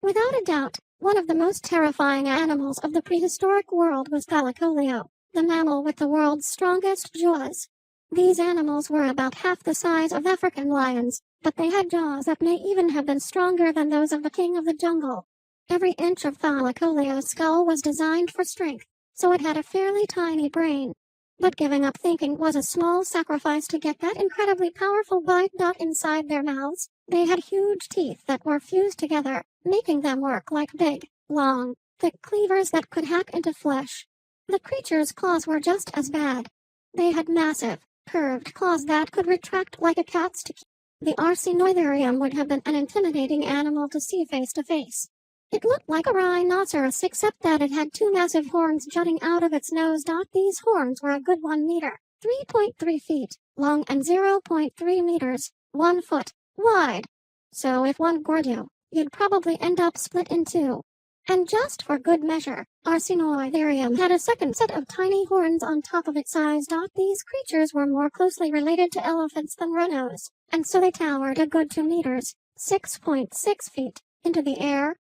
Without a doubt, one of the most terrifying animals of the prehistoric world was Thylacoleo, the mammal with the world's strongest jaws. These animals were about half the size of African lions, but they had jaws that may even have been stronger than those of the king of the jungle. Every inch of Thylacoleo's skull was designed for strength, so it had a fairly tiny brain. But giving up thinking was a small sacrifice to get that incredibly powerful bite inside their mouths. They had huge teeth that were fused together, making them work like big, long, thick cleavers that could hack into flesh. The creature's claws were just as bad. They had massive, curved claws that could retract like a cat's teeth. The Arsinoitherium would have been an intimidating animal to see face to face. It looked like a rhinoceros except that it had two massive horns jutting out of its nose. These horns were a good 1 meter, 3.3 feet, long and 0.3 meters, 1 foot, wide. So if one gored you, you'd probably end up split in two. And just for good measure, Arsinoitherium had a second set of tiny horns on top of its eyes. These creatures were more closely related to elephants than rhinos, and so they towered a good 2 meters, 6.6 feet, into the air.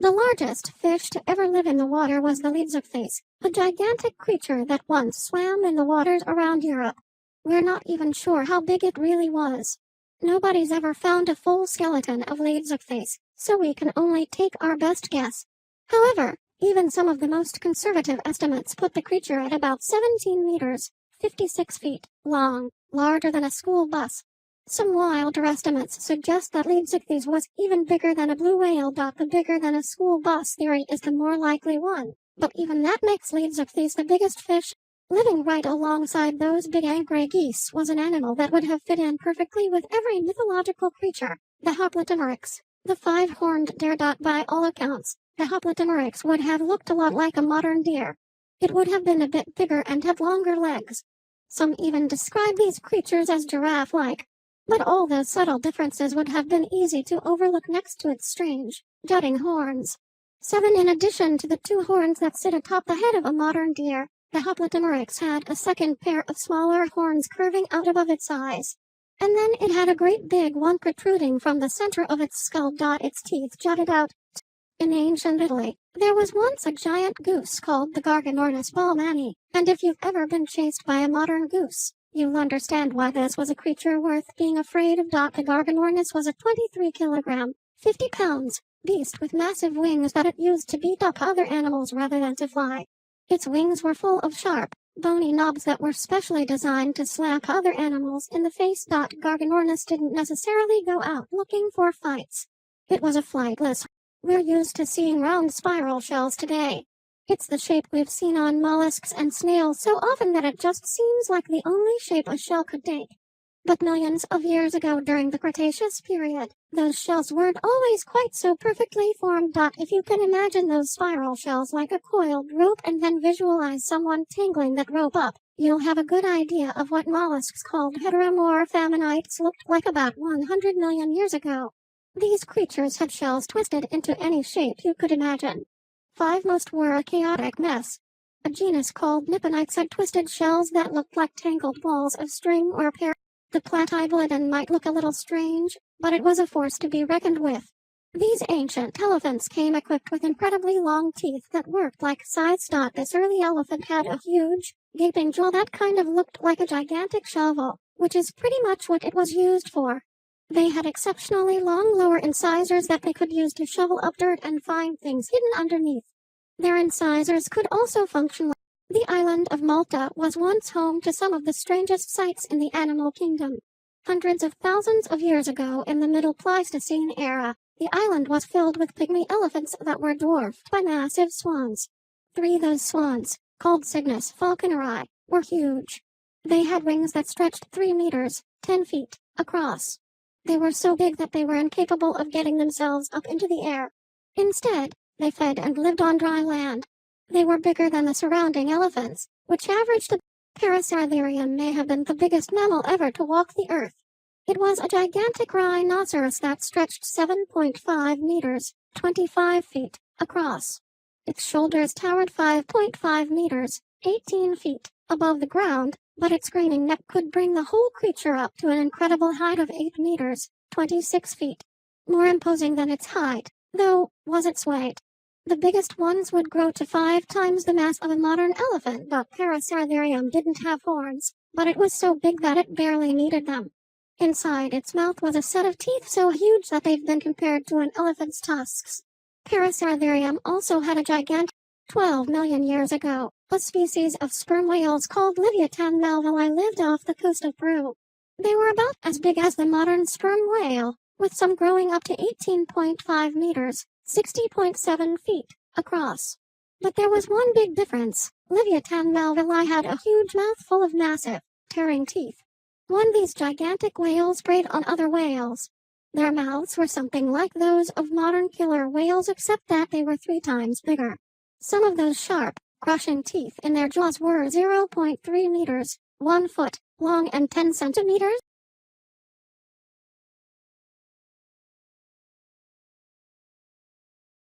The largest fish to ever live in the water was the Leedzochthys, a gigantic creature that once swam in the waters around Europe. We're not even sure how big it really was. Nobody's ever found a full skeleton of Leedzochthys, so we can only take our best guess. However, even some of the most conservative estimates put the creature at about 17 meters, 56 feet, long, larger than a school bus. Some wilder estimates suggest that Leedzochthys was even bigger than a blue whale. The bigger than a school bus theory is the more likely one, but even that makes Leedzochthys the biggest fish. Living right alongside those big angry geese was an animal that would have fit in perfectly with every mythological creature, the Hoplitymyrex, the five-horned deer. By all accounts, the Hoplitymyrex would have looked a lot like a modern deer. It would have been a bit bigger and have longer legs. Some even describe these creatures as giraffe-like. But all those subtle differences would have been easy to overlook next to its strange, jutting horns. 7 In addition to the 2 horns that sit atop the head of a modern deer, the Hoplitymyrex had a second pair of smaller horns curving out above its eyes. And then it had a great big one protruding from the center of its skull. Its teeth jutted out. In ancient Italy, there was once a giant goose called the Garganornis balmani, and if you've ever been chased by a modern goose, you'll understand why this was a creature worth being afraid of. The Garganornis was a 23 kilogram, 50 pounds, beast with massive wings that it used to beat up other animals rather than to fly. Its wings were full of sharp, bony knobs that were specially designed to slap other animals in the face. Garganornis didn't necessarily go out looking for fights. It was a flightless. We're used to seeing round spiral shells today. It's the shape we've seen on mollusks and snails so often that it just seems like the only shape a shell could take. But millions of years ago during the Cretaceous period, those shells weren't always quite so perfectly formed. If you can imagine those spiral shells like a coiled rope and then visualize someone tangling that rope up, you'll have a good idea of what mollusks called heteromorph ammonites looked like about 100 million years ago. These creatures had shells twisted into any shape you could imagine. 5 most were a chaotic mess. A genus called Nipponites had twisted shells that looked like tangled balls of string or pear. The Platybolodon might look a little strange, but it was a force to be reckoned with. These ancient elephants came equipped with incredibly long teeth that worked like scythes. This early elephant had a huge, gaping jaw that kind of looked like a gigantic shovel, which is pretty much what it was used for. They had exceptionally long lower incisors that they could use to shovel up dirt and find things hidden underneath. Their incisors could also function. The island of Malta was once home to some of the strangest sights in the animal kingdom. Hundreds of thousands of years ago in the Middle Pleistocene era, the island was filled with pygmy elephants that were dwarfed by massive swans. 3 of those swans, called Cygnus falconeri, were huge. They had wings that stretched 3 meters, 10 feet, across. They were so big that they were incapable of getting themselves up into the air. Instead, they fed and lived on dry land. They were bigger than the surrounding elephants, which averaged a Parasaurolotherium may have been the biggest mammal ever to walk the earth. It was a gigantic rhinoceros that stretched 7.5 meters, 25 feet, across. Its shoulders towered 5.5 meters, 18 feet, above the ground, but its graining neck could bring the whole creature up to an incredible height of 8 meters, 26 feet. More imposing than its height, though, was its weight. The biggest ones would grow to 5 times the mass of a modern elephant. Parasaurolophus didn't have horns, but it was so big that it barely needed them. Inside its mouth was a set of teeth so huge that they've been compared to an elephant's tusks. Parasaurolophus also had a gigantic 12 million years ago, a species of sperm whales called Leviathan melvillei lived off the coast of Peru. They were about as big as the modern sperm whale, with some growing up to 18.5 meters, 60.7 feet, across. But there was one big difference. Leviathan melvillei had a huge mouth full of massive, tearing teeth. One of these gigantic whales preyed on other whales. Their mouths were something like those of modern killer whales except that they were 3 times bigger. Some of those sharp, crushing teeth in their jaws were 0.3 meters, 1 foot, long and 10 centimeters,